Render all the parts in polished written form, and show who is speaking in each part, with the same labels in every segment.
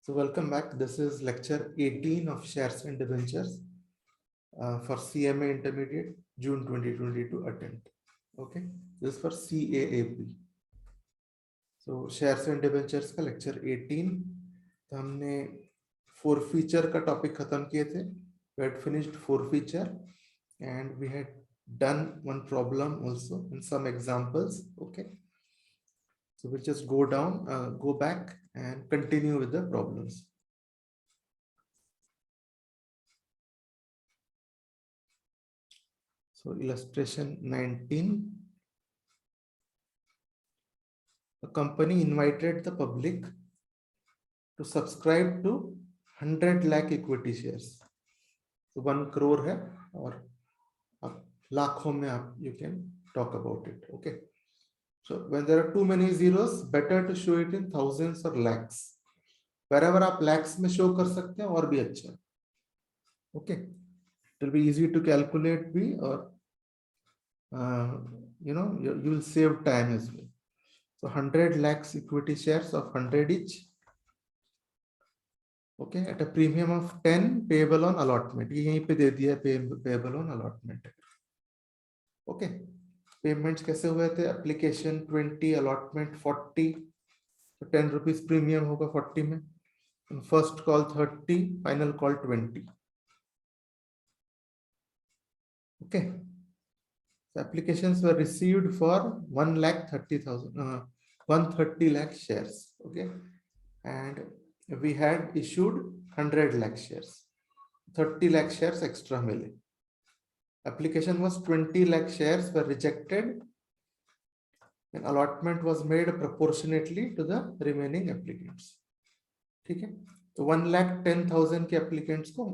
Speaker 1: So welcome back. This is lecture 18 of shares and debentures for CMA Intermediate June 2022 attempt. Okay, this is for CAAP. So shares and debentures का lecture 18. तो हमने four feature का topic खत्म किए थे. We had finished four feature and we had done one problem also and some examples. Okay. So we'll just go down, go back and continue with the problems. So illustration 19. A company invited the public to subscribe to 100 lakh equity shares. So 1 crore है और आप लाखों में आप you can talk about it. Okay. So when there are too many zeros, better to show it in thousands or lakhs. Wherever आप lakhs में show कर सकते हैं और भी अच्छा. Okay. It will be easy to calculate भी और you will save time as well. So 100 lakhs equity shares of 100 each. Okay, at a premium of 10 payable on allotment. ये यहीं पे दे दिया payable on allotment. Okay, payments कैसे हुए थे? Application 20, allotment 40. So 10 rupees premium होगा 40 में. And first call 30, final call 20. Okay. The applications were received for 130 lakh shares. Okay, and we had issued 100 lakh shares. 30 lakh shares extra मिले. Application was 20 lakh shares were rejected and allotment was made proportionately to the remaining applicants. ठीक है, तो 1,10,000 के applicants को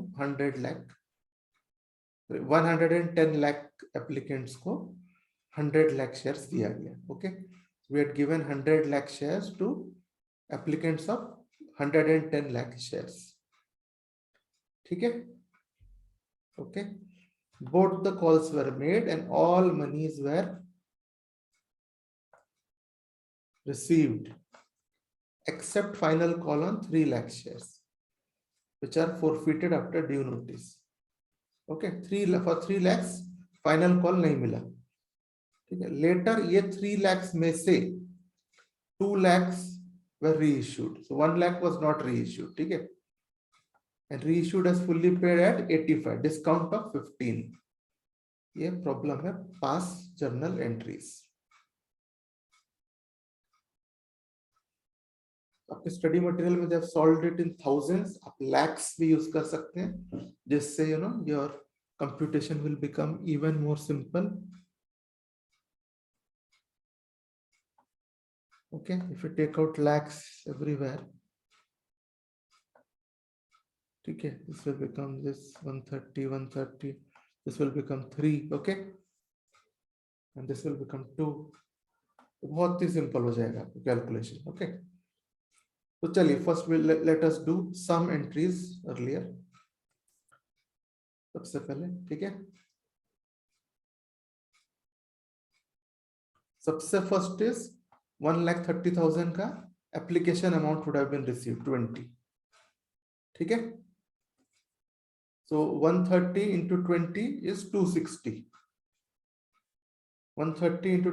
Speaker 1: 110 lakh applicants को 100 lakh shares दिया गया. Okay, we had given 100 lakh shares to applicants of 110 lakh shares. ठीक है. Okay, both the calls were made and all monies were received except final call on 3 lakh shares which are forfeited after due notice. Okay, 3 lakhs final call नहीं मिला. ठीक है, later ये 3 lakhs में से 2 lakhs were reissued. So 1 lakh was not reissued. ठीक है, and reissued as fully paid at 85, discount of 15. ये problem है past journal entries. आपके स्टडी मटेरियल में जब सॉल्व इट इन थाउजेंड्स, आप लैक्स भी यूज कर सकते हैं जिससे your computation will become even more simple. Okay, if you take out lakhs everywhere, ठीक है, this will become this 130, this will become 3. Okay, and this will become 2. बहुत ही सिंपल हो जाएगा आपको कैलकुलेशन. ओके, तो चलिए first let us do some entries earlier. सबसे पहले, ठीक है, सबसे फर्स्ट इज 1,30,000 का application amount would have been received 20. ठीक है, सो 130 into 20 is 260. 130 into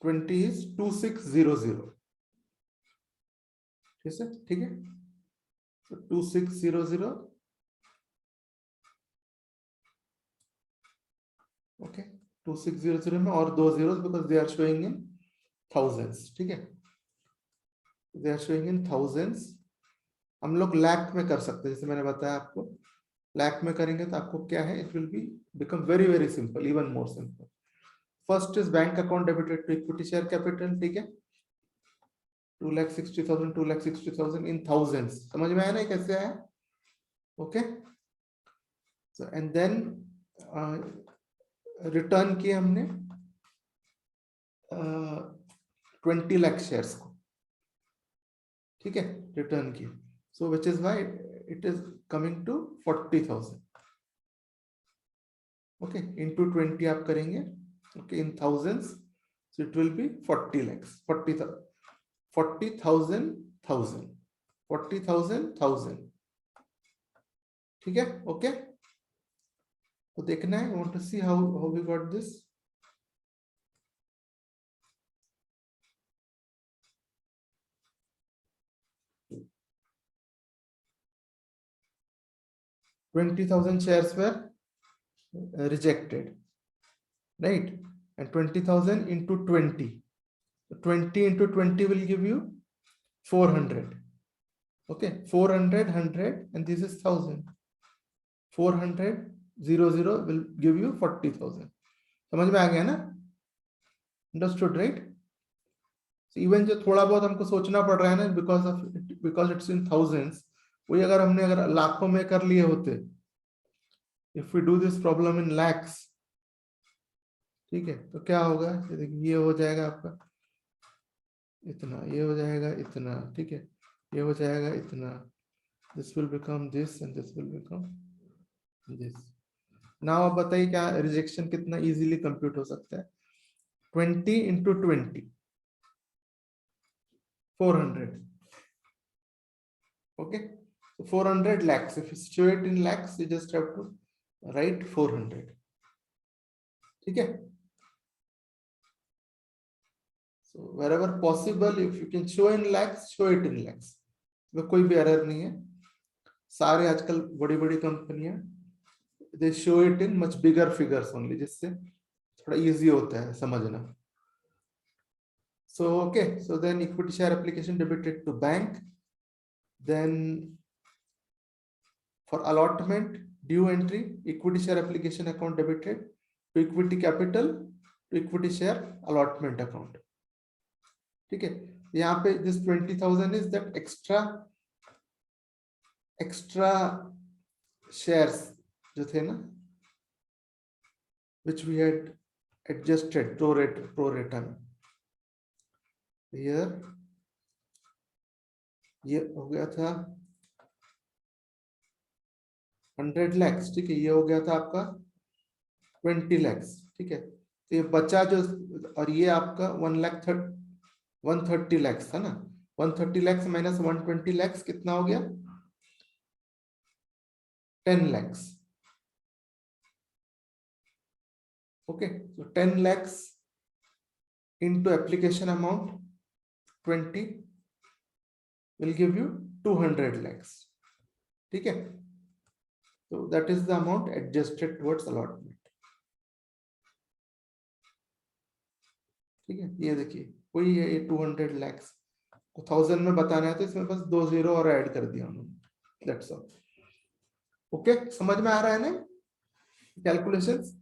Speaker 1: 20 is 2600. ठीक है, so 2600. ओके, 2600 में और 2 zeros because they are showing in thousands. ठीक है, they are showing in thousands. हम लोग लाख में कर सकते हैं, जैसे मैंने बताया आपको. लाख में करेंगे तो आपको क्या है, it will be become very very simple, even more simple. First is bank account debited to equity share capital. ठीक है, 2,60,000 in thousands. समझ में आया ना कैसे आया? Okay, so and then return किए हमने 20 lakh shares को. ठीक है, रिटर्न किए. So which is why it is coming to 40,000. Okay, into 20 आप करेंगे. Okay, in thousands, so it will be 40 lakhs. 40,000. 40,000 ठीक है ओके तो देखना है want to see how we got this 20,000 shares were rejected, right? And 20,000 into 20. 20 into 20 will give you 400. Okay, 400, 100, and this is 1,000. 400, 00 will give you 40,000. समझ में आ गया ना? Understood, right? So even जो थोड़ा बहुत हमको सोचना पड़ रहा है ना because it's in thousands, वही अगर लाखों में कर लिए होते, if we do this problem in lakhs, ठीक है तो क्या होगा ये हो जाएगा आपका इतना ये हो जाएगा इतना ठीक है ये हो जाएगा इतना this will become this and this will become this now अब बताइए क्या रिजेक्शन कितना इजीली कंप्यूट हो सकता है 20 into 20 400 okay so 400 lakhs if you show it in lakhs you just have to write 400 ठीक है so wherever possible if you can show in lakhs show it in lakhs तो कोई भी error नहीं है सारे आजकल बड़ी-बड़ी कंपनियां they show it in much bigger figures only जिससे थोड़ा इजी होता है समझना so okay so then equity share application debited to bank then for allotment due entry equity share application account debited to equity capital to equity share allotment account ठीक है यहाँ पे this 20,000 is that extra shares जो थे ना which we had adjusted pro rata में here ये हो गया था 100 lakhs ठीक है ये हो गया था आपका 20 lakhs ठीक है तो ये बचा जो और ये आपका 130 lakhs था ना 130 lakhs minus 120 lakhs कितना हो गया 10 lakhs okay so 10 lakhs into application amount 20 will give you 200 lakhs ठीक है so that is the amount adjusted towards allotment ठीक है ये देखिए वही है ये 200 lakhs को 1000 में बताना है तो इसमें बस 2 जीरो और ऐड कर दिया उन्होंने that's all ओके समझ में आ रहा है ना कैलकुलेशंस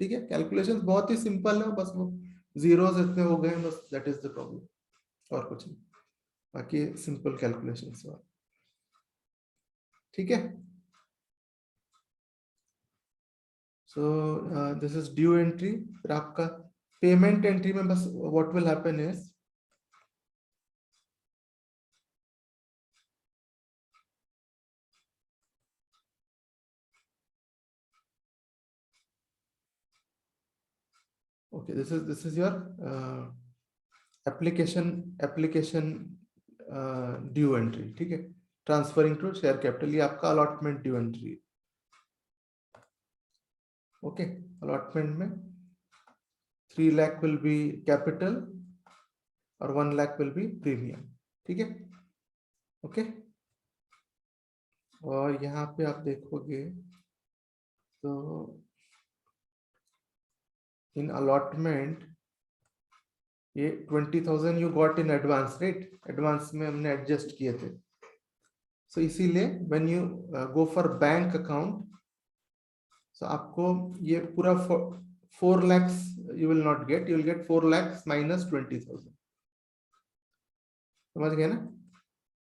Speaker 1: ठीक है कैलकुलेशंस बहुत ही सिंपल है बस वो जीरोस इतने हो गए बस दैट इज द प्रॉब्लम और कुछ नहीं बाकी सिंपल कैलकुलेशंस ठीक है so this is due entry फिर आपका पेमेंट एंट्री में बस what will happen is okay this is your application due entry ठीक है ट्रांसफरिंग टू शेयर कैपिटल ये आपका allotment due entry okay allotment में 3 लाख विल बी कैपिटल और 1 लाख विल बी प्रीमियम ठीक है ओके और यहाँ पे आप देखोगे तो इन अलॉटमेंट ये 20,000 you got in advance right advance में हमने एडजस्ट किए थे सो इसीलिए when you go for bank account so आपको ये पूरा 4 lakhs you will not get you will get 4 lakhs minus 20,000 समझ गए ना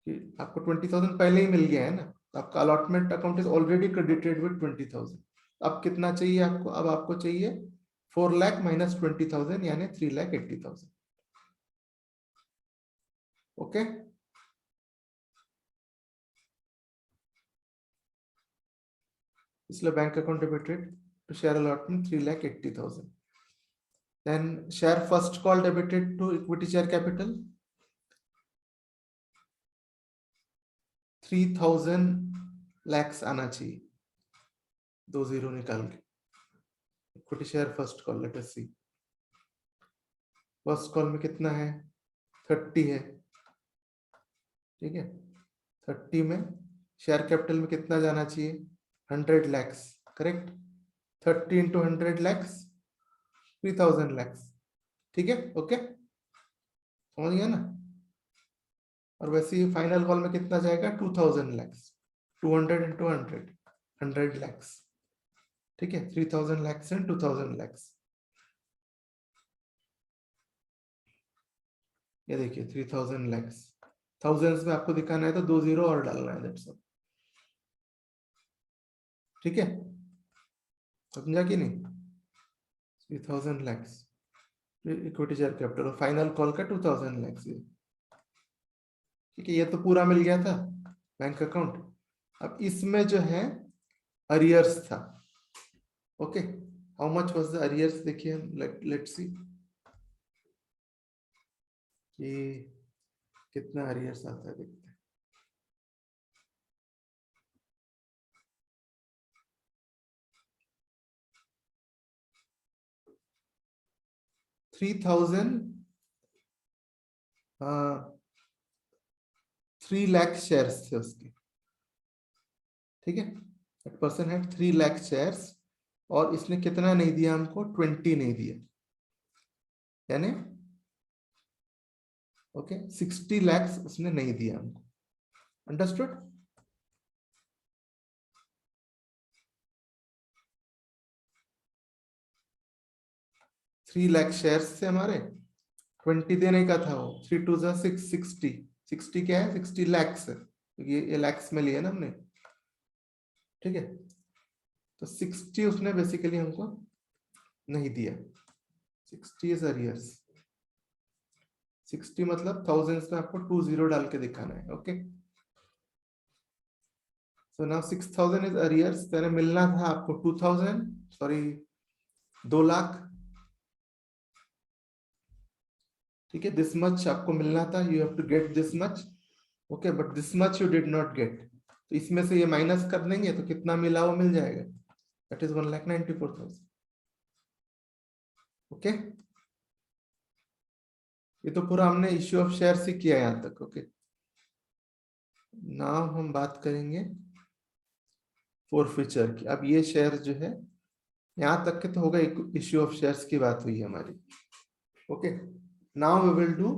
Speaker 1: कि आपको 20,000 पहले ही मिल गया है ना तो आपका allotment account is already credited with 20,000 अब कितना चाहिए आपको अब आपको चाहिए 4 lakh minus 20,000 यानी 3,80,000 ओके इसलिए bank account debited to share allotment 3,80,000 then share first call debited to equity share capital 3000 lakhs आना चाहिए, 2 जीरो निकाल के। Equity share first call, let us see. First call में कितना है? 30 है, ठीक है। 30 में शेयर कैपिटल में कितना जाना चाहिए? 100 lakhs, correct. 30 into 100 lakhs, 3000 lakhs, ठीक है, ओके, समझ गया ना। और वैसे ही फाइनल कॉल में कितना जाएगा? 2000 lakhs, 200 into 100, 100 lakhs, ठीक है। 3000 lakhs and 2000 lakhs, ये देखिए 3000 lakhs, थाउजेंड्स में आपको दिखाना है तो 2 जीरो और डालना है, दैट्स ऑल, ठीक है, समझा कि नहीं। 3000 lakhs इक्विटी शेयर कैपिटल और फाइनल कॉल का 2000 lakhs, ठीक है। ये तो पूरा मिल गया था बैंक अकाउंट। अब इसमें जो है अरियर्स था, okay. How much was the arrears? देखिए, लेट्स सी कि कितना अरियर्स आता है, देखते हैं। थ्री लाख शेयर्स थे उसके, ठीक है। That person had 3 lakh shares और इसने कितना नहीं दिया हमको? 20 नहीं दिया, यानी ओके 60 lakhs उसने नहीं दिया हमको, अंडरस्टूड। 3 लाख शेयर्स थे हमारे, 20 देने का था वो। 3 2 6, 60, 60 क्या है? 60 lakhs है, ये lakhs में लिया ना हमने, ठीक है। तो 60 उसने बेसिकली हमको नहीं दिया, 60 इज अरियर्स। 60 मतलब थाउजेंड्स में आपको 2 जीरो डाल के दिखाना है, okay. So now 6000 is arrears, तेरे मिलना था आपको 2000, सॉरी 2 लाख, ठीक है। दिस मच आपको मिलना था, you have to get this much, okay, but this much you did not get. तो इसमें से ये माइनस कर देंगे तो कितना मिला वो मिल जाएगा, दैट इज 1,94,000, ओके। ये तो पूरा हमने इश्यू ऑफ शेयर से किया यहां तक, ओके। नाउ हम बात करेंगे फॉरफीचर की। अब ये शेयर जो है यहां तक के तो होगा, इश्यू ऑफ शेयर्स की बात हुई हमारी, okay. Now we will do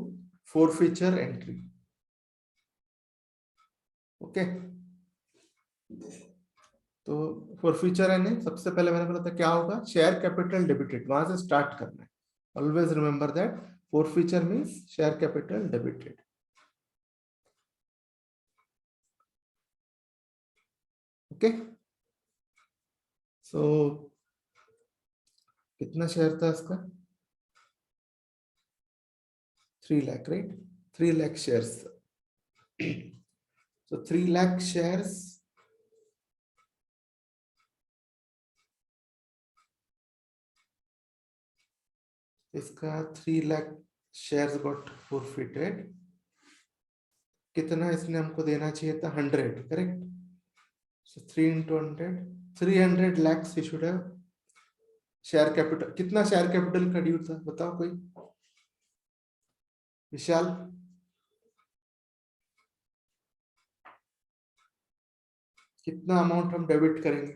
Speaker 1: forfeiture entry, okay. तो फॉरफीचर है नहीं, सबसे पहले मैंने बोला था क्या होगा? शेयर कैपिटल डेबिटेड, वहां से स्टार्ट करना है। Always remember that forfeiture means share capital debited, okay. So कितना शेयर था इसका? 3 lakh, right. 3 lakh shares, so 3 lakh shares, इसका 3 लाख शेयर्स गॉट फॉरफिटेड। कितना इसने हमको देना चाहिए था? 100, correct. so 3 into 100, 300 lakhs he should have share capital. कितना शेयर कैपिटल का ड्यू था बताओ कोई? विशाल, कितना अमाउंट हम डेबिट करेंगे?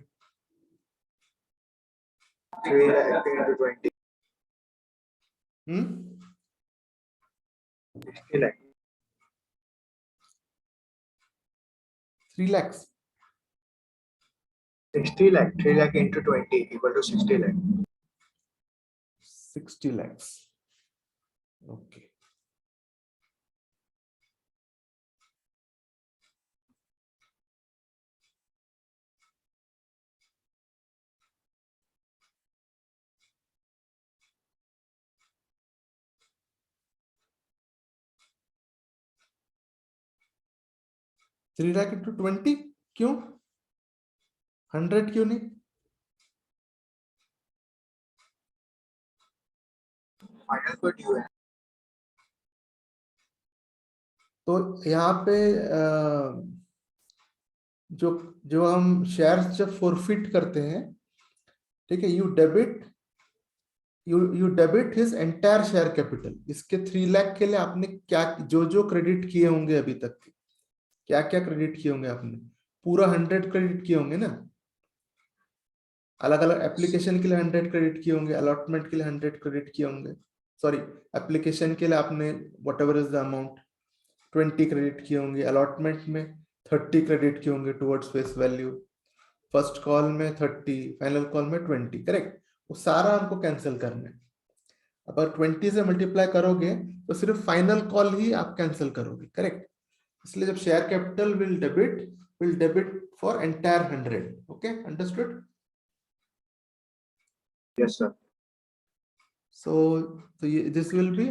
Speaker 2: 3 lakh into 20,
Speaker 1: hmm
Speaker 2: 60 lakh.
Speaker 1: 3 lakhs,
Speaker 2: 60 lakh, 3 lakh into 20 equal to 60 lakh.
Speaker 1: 60 lakhs, okay। Three lakh into 20, क्यों 100 क्यों नहीं?
Speaker 2: Final को due है.
Speaker 1: तो यहाँ पे जो जो हम शेयर्स जब फॉरफिट करते हैं, ठीक है, you debit his entire share capital. इसके 3 लाख के लिए आपने क्या जो जो क्रेडिट किए होंगे अभी तक के, क्या क्या क्रेडिट किए होंगे आपने, पूरा 100 क्रेडिट किए होंगे ना। अलग अलग एप्लीकेशन के लिए 100 क्रेडिट किए होंगे, अलॉटमेंट के लिए 100 क्रेडिट किए होंगे, सॉरी एप्लीकेशन के लिए आपने what ever is the amount 20 credit किए होंगे, अलॉटमेंट में 30 क्रेडिट किए होंगे towards face value, first call में 30, फाइनल कॉल में 20, करेक्ट। वो सारा हमको कैंसिल करना है। अगर 20 से मल्टीप्लाई करोगे तो सिर्फ फाइनल कॉल ही आप कैंसिल करोगे, करेक्ट। इसलिए जब share capital will debit for entire 100, okay, understood.
Speaker 2: Yes, sir.
Speaker 1: So this will be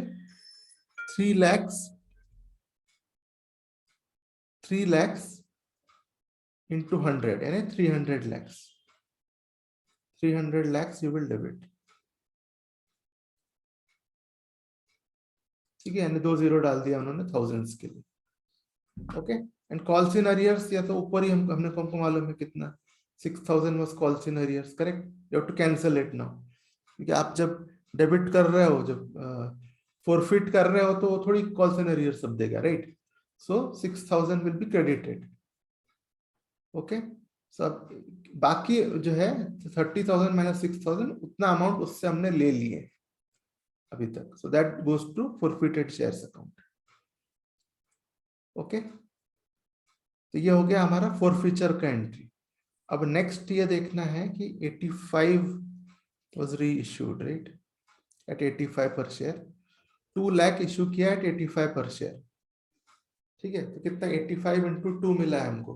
Speaker 1: 3 lakhs, 3 lakhs into 100, यानी 300 lakhs, 300 lakhs you will debit, ठीक है, यानी 2 जीरो डाल दिया उन्होंने थाउजेंड्स के लिए, okay. And calls in arrears या तो ऊपर ही हमको मालूम है कितना, 6000 was calls in arrears, correct. You have to cancel it now, क्योंकि आप जब डेबिट कर रहे हो, जब फॉरफिट कर रहे हो तो थोड़ी कॉल्स इन अरियर्स सब देगा, right. So 6000 will be credited, okay. सब बाकी जो है 30,000 माइनस 6,000, उतना अमाउंट उससे हमने ले लिए अभी तक, so that goes to forfeited shares account, okay. तो ये हो गया हमारा फॉरफिचर का एंट्री। अब नेक्स्ट ये देखना है कि 85 वाज री इश्यूड, राइट, एट 85 पर शेयर, 2 लाख इशू किया एट 85 पर शेयर, ठीक है। तो कितना 85 इंटू 2 मिला है हमको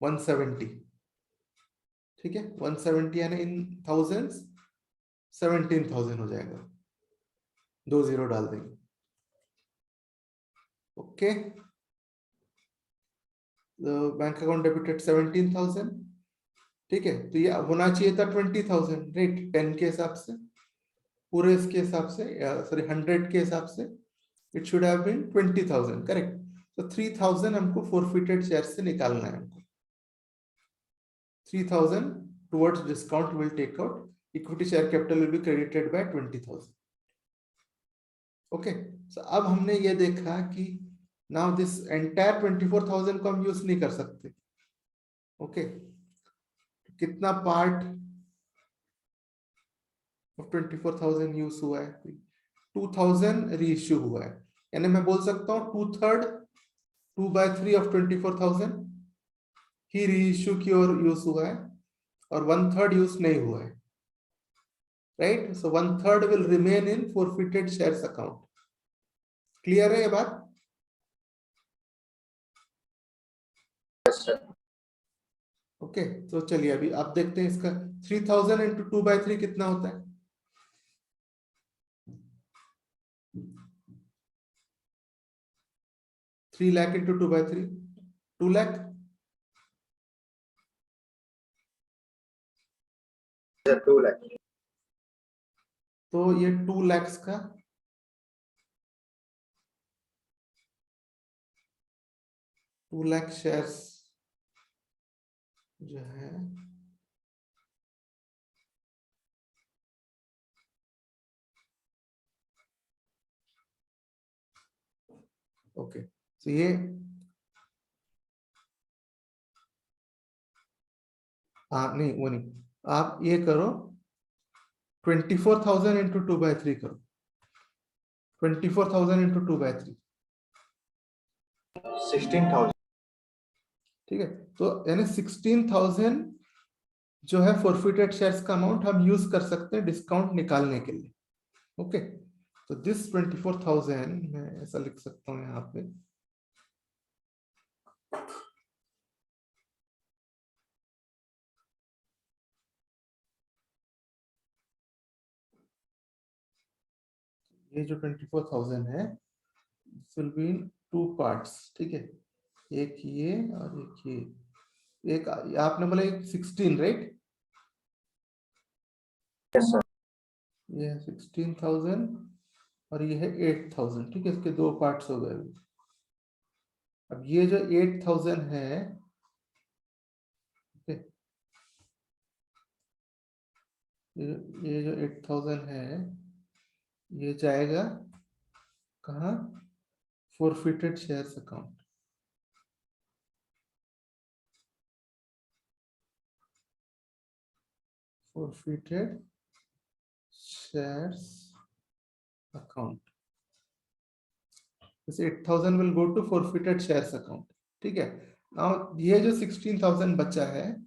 Speaker 1: 170, ठीक है, 170 यानी इन थाउजेंड्स 17,000 हो जाएगा, 2 जीरो डाल देंगे, ओके। बैंक अकाउंट डेबिटेड 17,000, ठीक है। तो ये होना चाहिए था 20,000, राइट, 10 के हिसाब से, पूरे इसके हिसाब से, सॉरी 100 के हिसाब से it should have been 20,000, correct. तो 3,000 हमको फॉरफिटेड शेयर से निकालना है हमको, 3,000 towards discount will take out, equity share capital will be credited by 20,000, okay। so अब हमने ये देखा कि now this entire 24,000 को हम यूज नहीं कर सकते, okay। कितना पार्ट ऑफ 24,000 यूज हुआ है, 2,000 रीइश्यू हुआ है, यानी मैं बोल सकता हूँ 2/3, 2/3 ऑफ 24,000 ही रीइश्यू की ओर यूज हुआ है, और 1/3 यूज नहीं हुआ है, right. So 1/3 will remain in forfeited shares account, clear है ये बात,
Speaker 2: Yes, sir.
Speaker 1: ओके। तो चलिए अभी आप देखते हैं इसका 3,000 इंटू 2/3 कितना होता है, 3 lakh into 2/3 2 lakh,
Speaker 2: Sir, 2 lakh.
Speaker 1: तो ये 2 lakhs का 2 लाख शेयर्स जो है ओके। तो ये नहीं वो नहीं, आप ये करो 24,000 इंटू 2/3 करो, 24,000 इंटू 2/3,
Speaker 2: 16,000.
Speaker 1: ठीक है। तो यानी 16,000 जो है फॉरफिटेड शेयर्स का अमाउंट हम यूज कर सकते हैं डिस्काउंट निकालने के लिए, ओके। तो दिस 24,000 मैं ऐसा लिख सकता हूं यहाँ पे, ये जो 24,000 है this will be in 2 parts, ठीक है, एक ये और एक ये, एक आपने बोला 16, राइट,
Speaker 2: Yes, sir.
Speaker 1: ये 16,000 और ये है 8,000, ठीक है, इसके 2 पार्ट्स हो गए। अब ये जो 8,000 है ये जो 8000 है ये जाएगा कहाँ? forfeited shares account. Forfeited shares account. This 8000 will go to forfeited shares account. ठीक है. Now ये जो 16000 बचा है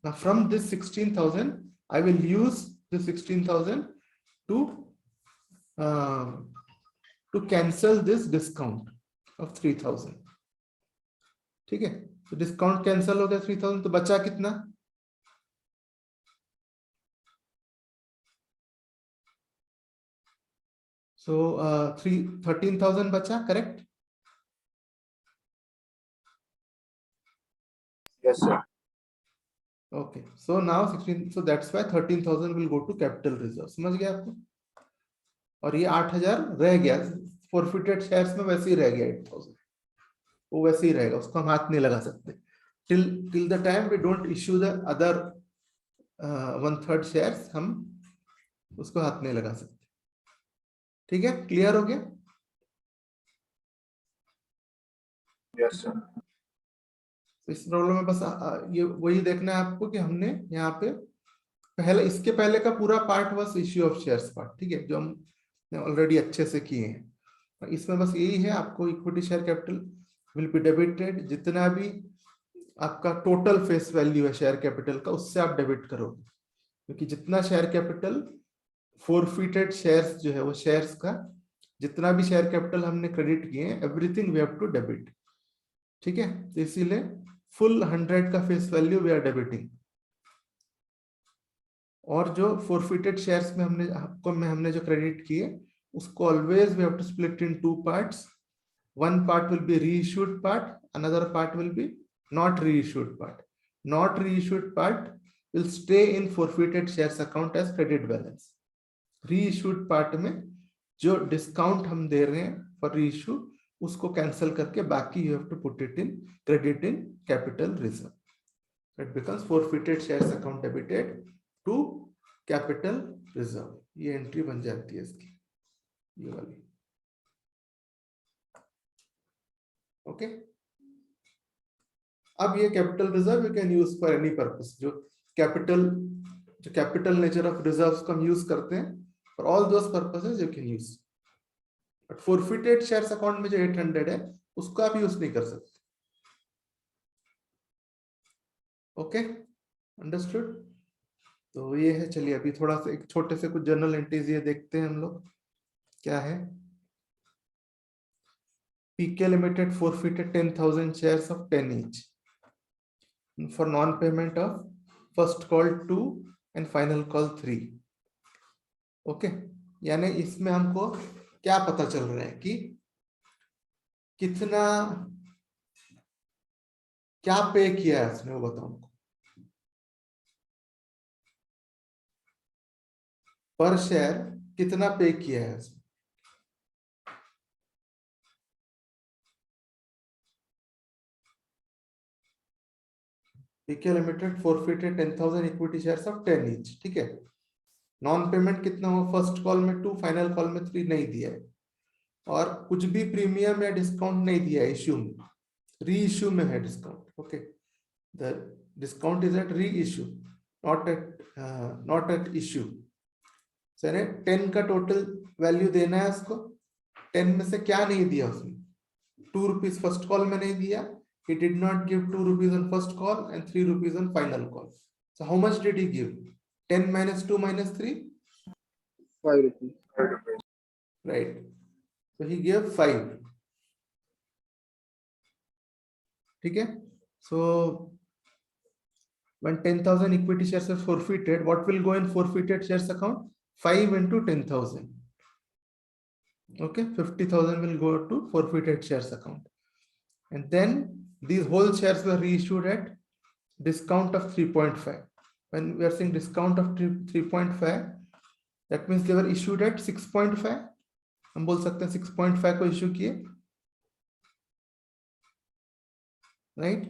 Speaker 1: now from this 16,000 I will use the 16,000 to cancel this discount of 3,000. ठीक है. तो डिस्काउंट कैंसिल हो गया 3,000 तो बचा कितना? So 13,000 बचा, correct?
Speaker 2: Yes, sir.
Speaker 1: Okay, so now 16, so that's why 13,000 will go to capital reserve. समझ गया आपको? और ये 8,000 रह गया forfeited shares में, वैसे ही रह गया 8,000, वो वैसे ही रहेगा, उसको हम हाथ नहीं लगा सकते till the time we don't issue the other 1/3 shares, हम उसको हाथ नहीं लगा सकते. ठीक है, क्लियर हो गया?
Speaker 2: Yes, sir.
Speaker 1: इस प्रॉब्लम में बस ये वही देखना है आपको कि हमने यहाँ पे पहले, इसके पहले का पूरा पार्ट बस इश्यू ऑफ शेयर्स पार्ट, ठीक है, जो हम ऑलरेडी अच्छे से किए हैं. इसमें बस यही है, आपको equity share capital will be debited, जितना भी आपका टोटल फेस वैल्यू है शेयर कैपिटल का उससे आप डेबिट करोगे, क्योंकि जितना शेयर कैपिटल फोरफिटेड शेयर्स जो है वो शेयर्स का जितना भी शेयर कैपिटल हमने क्रेडिट किए हैं everything we have to debit. ठीक है, तो इसीलिए फुल 100 का face value we are debiting. और जो फोरफिटेड शेयर्स में हमने जो क्रेडिट किए उसको always we have to split in 2 parts. One part will be reissued part, another part will be not reissued part. Not reissued part will stay in forfeited shares account as credit balance. Reissued part में जो discount हम दे रहे हैं for reissue उसको cancel करके बाकी you have to put it in credit in capital reserve. It becomes forfeited shares account debited to capital reserve. ये एंट्री बन जाती है इसकी, ये वाली. ओके, अब ये capital reserve you can use for any purpose. जो कैपिटल नेचर ऑफ रिजर्व्स को हम यूज करते हैं for all those purposes you can use. But forfeited shares account में जो 800 है उसको आप यूज नहीं कर सकते. Okay, understood. तो ये है. चलिए अभी थोड़ा सा एक छोटे से कुछ जर्नल एंट्रीज ये देखते हैं हम लोग क्या है. PK Limited forfeited 10,000 shares of 10 each for non-payment of first call 2 and final call 3. Okay, यानी इसमें हमको क्या पता चल रहा है कि कितना क्या पे किया है उसने, वो बताओ हमको. पर शेयर कितना पे किया है उसने. PK Limited forfeited 10,000 equity shares of 10 each. ठीक है, नॉन पेमेंट कितना हुआ, फर्स्ट कॉल में 2, फाइनल कॉल में 3 नहीं दिया है, और कुछ भी प्रीमियम या डिस्काउंट नहीं दिया है इश्यू में. री इश्यू में है discount. Okay, the discount is at reissue, not at issue. Sir 10 का टोटल वैल्यू देना है उसको. 10 में से क्या नहीं दिया उसने, 2 रुपीज फर्स्ट कॉल में नहीं दिया. He did not give 2 rupees on first call and 3 rupees on final call. So how much did he give? 10 minus 2 minus 3?
Speaker 2: 5 rupees. 5 rupees.
Speaker 1: Right. So he gave 5. ठीक है. So when 10,000 equity shares are forfeited, what will go in forfeited shares account? 5 into 10,000. Okay, 50,000 will go to forfeited shares account. And then these whole shares were reissued at discount of 3.5. When we are saying discount of 3.5, that means they were issued at 6.5. हम बोल सकते हैं 6.5 को issue किए, right?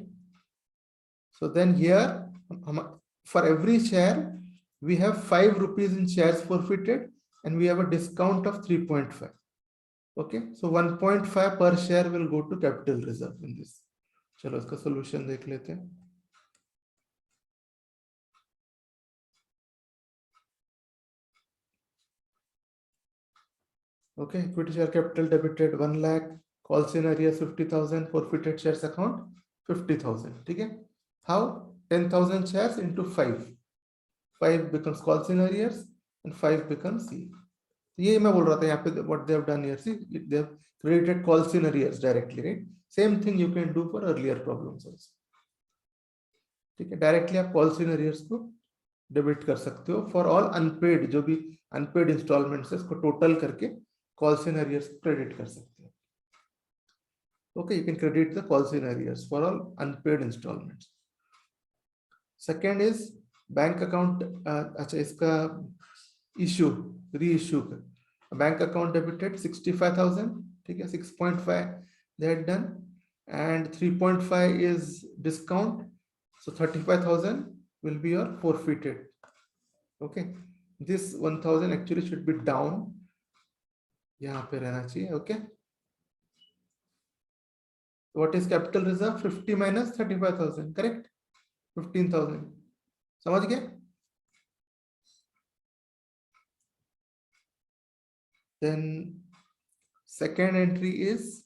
Speaker 1: So then here, for every share, we have 5 rupees in shares forfeited, and we have a discount of 3.5. Okay, so 1.5 per share will go to capital reserve in this. चलो इसका solution देख लेते हैं. Okay, equity share capital debited 1 lakh, calls in arrears 50,000, forfeited shares account 50,000. ठीक है? How? 10,000 shares into 5. 5 becomes calls in arrears and 5 becomes C. ये मैं बोल रहा था यहाँ पे what they have done here, see they have created calls in arrears directly, right? Same thing you can do for earlier problems also. ठीक है, directly आप calls in arrears को डेबिट कर सकते हो फॉर ऑल अनपेड, जो भी unpaid installments है उसको टोटल करके calls in arrears क्रेडिट कर सकते हो. Okay, you can credit the calls in arrears for all unpaid installments. Second is bank account. अच्छा, इसका इश्यू रीइश्यू का बैंक अकाउंट डेबिटेड 65,000. ठीक है, 6.5 they had done and 3.5 is discount, so 35,000 will be your forfeited. Okay, this 1,000 actually should be down, यहाँ पे रहना चाहिए. Okay, what is capital reserve? 50 minus 35,000, correct? 15,000. समझ गए? Then second entry is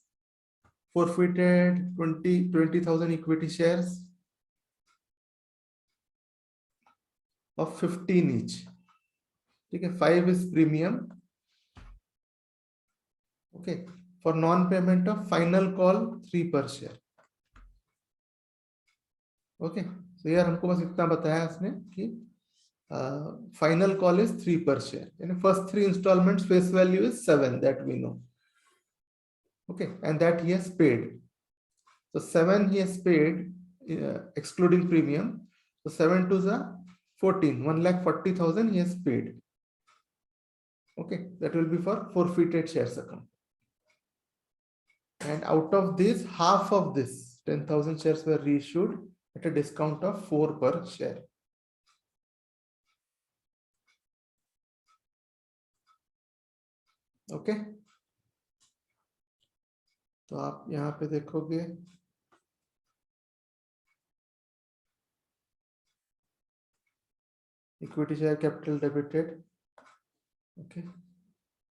Speaker 1: forfeited 20,000 equity shares of 15 each. ठीक है, 5 is premium. Okay, for non-payment of final call 3 per share. Okay, so here हमको बस इतना बताया इसने कि final call is 3 per share. And first 3 installments face value is 7, that we know. Okay, and that he has paid. So 7 he has paid, excluding premium. So 7 to the 14, 1,40,000 he has paid. Okay, that will be for forfeited shares account. And out of this, half of this 10,000 shares were reissued at a discount of 4 per share. Okay, तो आप यहाँ पे देखोगे equity share capital debited. Okay,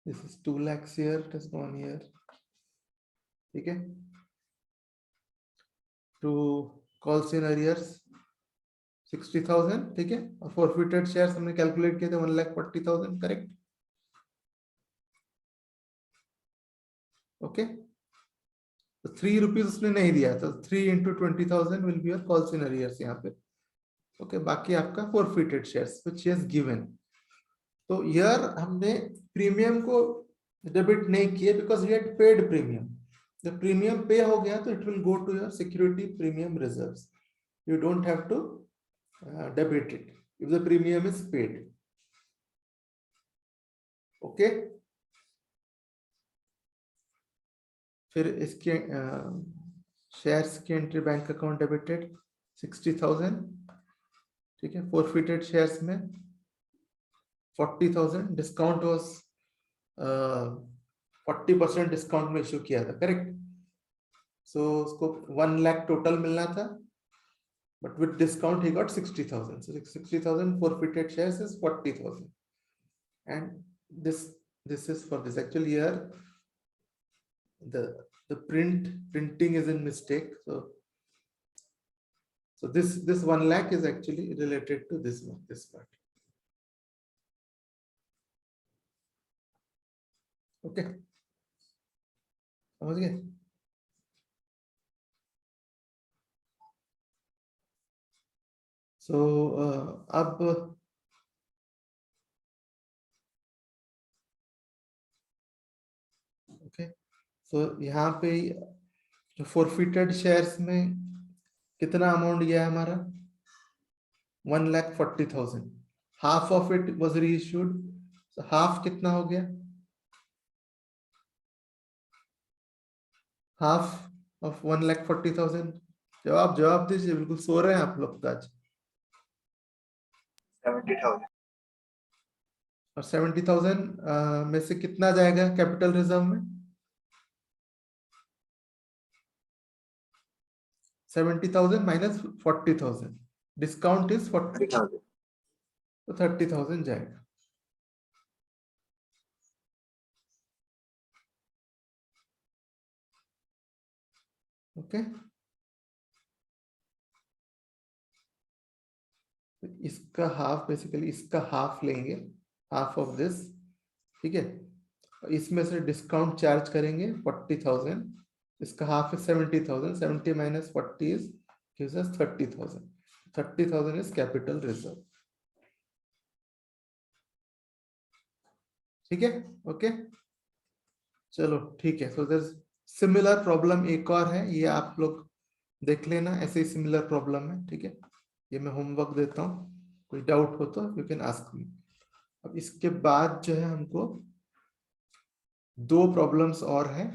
Speaker 1: this is 2 lakhs here, it has gone here. ठीक है, to calls in arrears 60,000. ठीक है, और forfeited shares हमने कैलकुलेट किए थे 1,40,000, करेक्ट? ओके, तो 3 रुपीज उसने नहीं दिया, तो 3 into 20,000 will be your calls in arrears यहाँ पे. ओके, बाकी आपका forfeited shares which he has given. तो here हमने प्रीमियम को डेबिट नहीं किए because he had paid premium. The premium पे हो गया तो it will go to your security premium reserves. You don't have to debit it if the premium is paid. Okay, फिर इसके शेयर्स की एंट्री बैंक अकाउंट डेबिटेड 60,000. ठीक है, forfeited shares में 40,000. डिस्काउंट वाज 40% डिस्काउंट में इश्यू किया था, correct? सो उसको 1 लाख टोटल मिलना था, but with discount he got 60,000. So 60,000 forfeited shares is 40,000, and this is for this. Actually here the printing is in mistake, so this 1 lakh is actually related to this one, this part. Okay, समझ गए? So अब okay, so यहाँ पे जो forfeited shares में कितना amount गया है हमारा? 1,40,000. Half of it was reissued, so half कितना हो गया? Half of 1,40,000। जवाब दीजिए, बिल्कुल सो रहे हैं आप लोग तो आज।
Speaker 2: 70,000.
Speaker 1: और 70,000 में से कितना जाएगा कैपिटल रिजर्व में? 70,000 माइनस 40,000, डिस्काउंट इज 40,
Speaker 2: 30,000.
Speaker 1: तो 30,000 जाएगा। ओके, इसका हाफ, बेसिकली इसका हाफ लेंगे, हाफ ऑफ दिस, ठीक है। इसमें से डिस्काउंट चार्ज करेंगे 40,000, इसका हाफ है 70,000, 70 minus 40 is gives us 30,000, 30,000 is capital reserve. ठीक है, ओके, चलो ठीक है। सो देयर सिमिलर प्रॉब्लम एक और है, ये आप लोग देख लेना, ऐसे ही सिमिलर प्रॉब्लम है, ठीक है। ये मैं होमवर्क देता हूँ, कोई डाउट हो तो यू कैन आस्क मी। अब इसके बाद जो है हमको 2 प्रॉब्लम्स और हैं।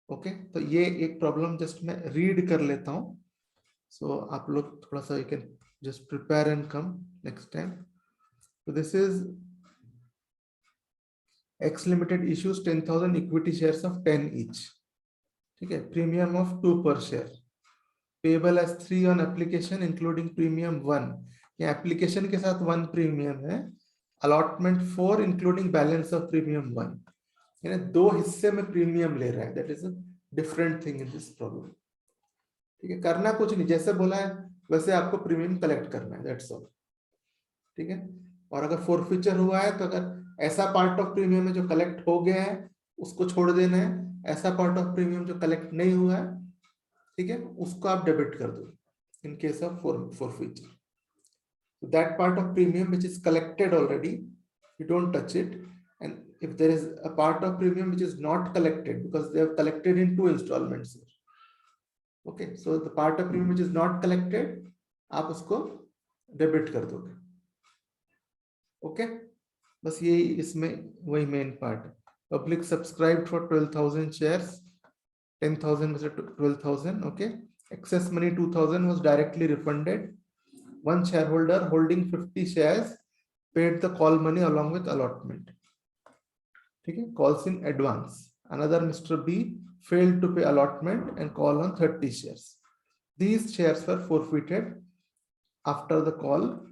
Speaker 1: ओके, तो ये एक प्रॉब्लम जस्ट मैं रीड कर लेता हूँ, सो आप लोग थोड़ा सा you can just prepare and come next time. So this is X Limited issues 10,000 equity shares of 10 each. ठीक है, premium of 2 per share, payable as 3 on application including premium 1। ये एप्लीकेशन के साथ 1 प्रीमियम है, allotment 4 including balance of premium 1, यानी 2 हिस्से में premium ले रहा है। That is a different thing in this problem. ठीक है, करना कुछ नहीं, जैसे बोला है वैसे आपको प्रीमियम कलेक्ट करना है, दैट्स ऑल। ठीक है, और अगर फोरफीचर हुआ है तो अगर ऐसा पार्ट ऑफ प्रीमियम है जो कलेक्ट हो गया है उसको छोड़ देना है, ऐसा पार्ट ऑफ प्रीमियम जो कलेक्ट नहीं हुआ है, ठीक है, उसको आप डेबिट कर दो in case of forfeiture. That part of premium which is collected already, you don't touch it, and if there is a part of premium which is not collected because they have collected in 2 installments here. Okay, so the part of premium which is not collected आप उसको debit कर दोगे। Okay, बस यही इसमें वही main part है। Public subscribed for 12,000 shares, 10,000 में से 12,000। Okay, excess money 2,000 was directly refunded. One shareholder holding 50 shares paid the call money along with allotment. ठीक है, calls in advance. Another Mr. B failed to pay allotment and call on 30 shares. These shares were forfeited after the call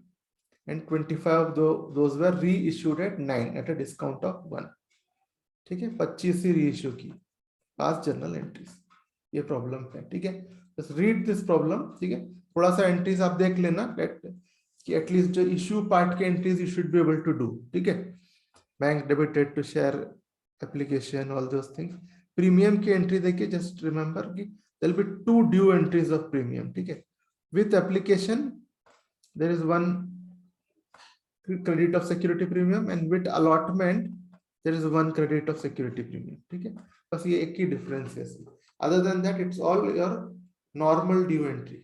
Speaker 1: and 25 of those were reissued at 9 at a discount of 1. ठीक है, 25 ही reissue की, पास journal entries. ये problem है, ठीक है, बस read this problem. ठीक है, थोड़ा सा एंट्रीज आप देख लेना कि एटलीस्ट जो इश्यू पार्ट के entries you should be able to do. ठीक है, bank debited to share application, all those things. Premium की एंट्री देखिए, जस्ट रिमेंबर कि there will be 2 due entries of premium. ठीक है, with application there is 1 credit of security premium and with allotment there is 1 credit of security premium. ठीक है, बस ये एक ही डिफरेंस है, other than that it's all your normal due entry.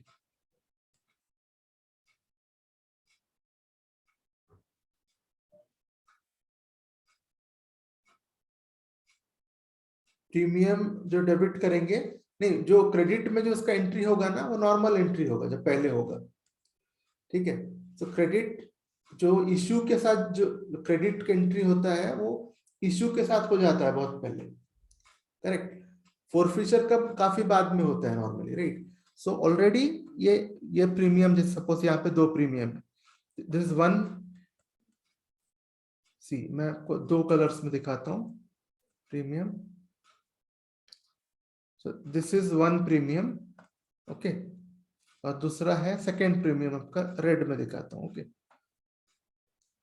Speaker 1: Premium जो debit करेंगे, नहीं, जो क्रेडिट में जो इसका एंट्री होगा ना वो नॉर्मल एंट्री होगा जो पहले होगा। ठीक है, तो क्रेडिट जो इश्यू के साथ जो क्रेडिट का एंट्री होता है वो इश्यू के साथ हो जाता है बहुत पहले, करेक्ट। फोरफीचर का काफी बाद में होता है नॉर्मली, राइट। सो ऑलरेडी ये प्रीमियम, जैसे सपोज यहाँ पे 2 प्रीमियम है, दिस इज 1 सी, मैं आपको 2 कलर्स में दिखाता हूँ premium. So this is 1 premium, okay, और दूसरा है सेकेंड प्रीमियम आपका, रेड में दिखाता हूँ। ओके,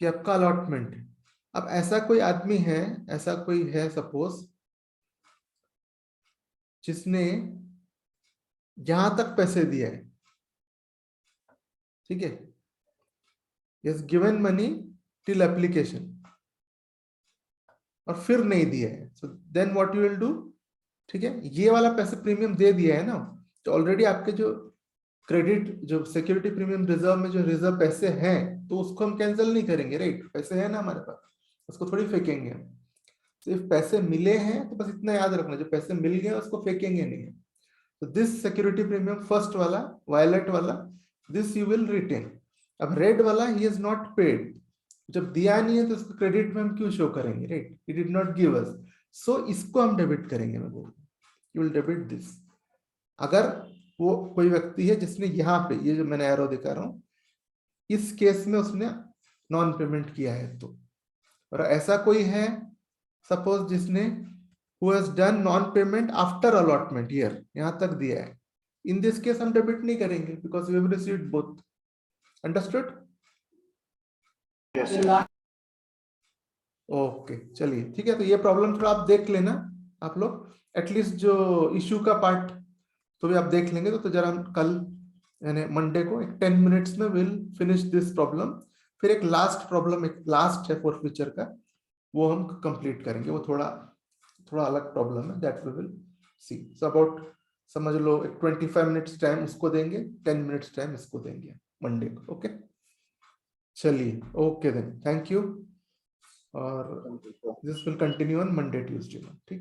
Speaker 1: कि आपका अलॉटमेंट है। अब ऐसा कोई आदमी है, ऐसा कोई है सपोज जिसने यहां तक पैसे दिया है, ठीक है, yes given money till application, और फिर नहीं दिया है, so then what you will do. ठीक है, ये वाला पैसे प्रीमियम दे दिया है ना, तो ऑलरेडी आपके जो क्रेडिट जो सिक्योरिटी प्रीमियम रिजर्व में जो रिजर्व पैसे हैं तो उसको हम कैंसिल नहीं करेंगे, राइट। पैसे है ना हमारे पास, उसको थोड़ी फेंकेंगे हम। सिर्फ पैसे मिले हैं तो बस इतना याद रखना, जो पैसे मिल गए उसको फेंकेंगे नहीं। तो दिस सिक्योरिटी प्रीमियम फर्स्ट वाला, वायलेट वाला, दिस यू विल रिटेन। अब रेड वाला ही इज नॉट पेड, जब दिया नहीं है तो उसको क्रेडिट में हम क्यों शो करेंगे, right, he did not give us, so इसको हम डेबिट करेंगे। मैं बोल, यू विल डेबिट दिस। अगर वो कोई व्यक्ति है जिसने यहाँ पे ये जो मैंने एरो दिखा रहा हूँ, इस केस में उसने नॉन पेमेंट किया है, तो और ऐसा कोई है सपोज जिसने who has done non payment after allotment here, यहां तक दिया है, in this case हम डेबिट नहीं करेंगे because we have received both. Understood?
Speaker 2: Yes, sir.
Speaker 1: Okay चलिए ठीक है। तो ये प्रॉब्लम थोड़ा आप देख लेना, आप लोग एटलीस्ट जो इश्यू का पार्ट तो भी आप देख लेंगे। तो जरा हम कल यानी मंडे को एक 10 मिनट्स में विल फिनिश दिस प्रॉब्लम। फिर एक लास्ट प्रॉब्लम, एक लास्ट है फॉर फ्यूचर का, वो हम कंप्लीट करेंगे। वो थोड़ा अलग प्रॉब्लम है, that we will see. So about समझ लो एक 25 मिनट्स टाइम उसको देंगे, 10 मिनट्स टाइम इसको देंगे मंडे को। ओके चलिए, ओके देन, थैंक यू। और
Speaker 2: Thank you, sir.
Speaker 1: This will continue on Monday Tuesday. ठीक है।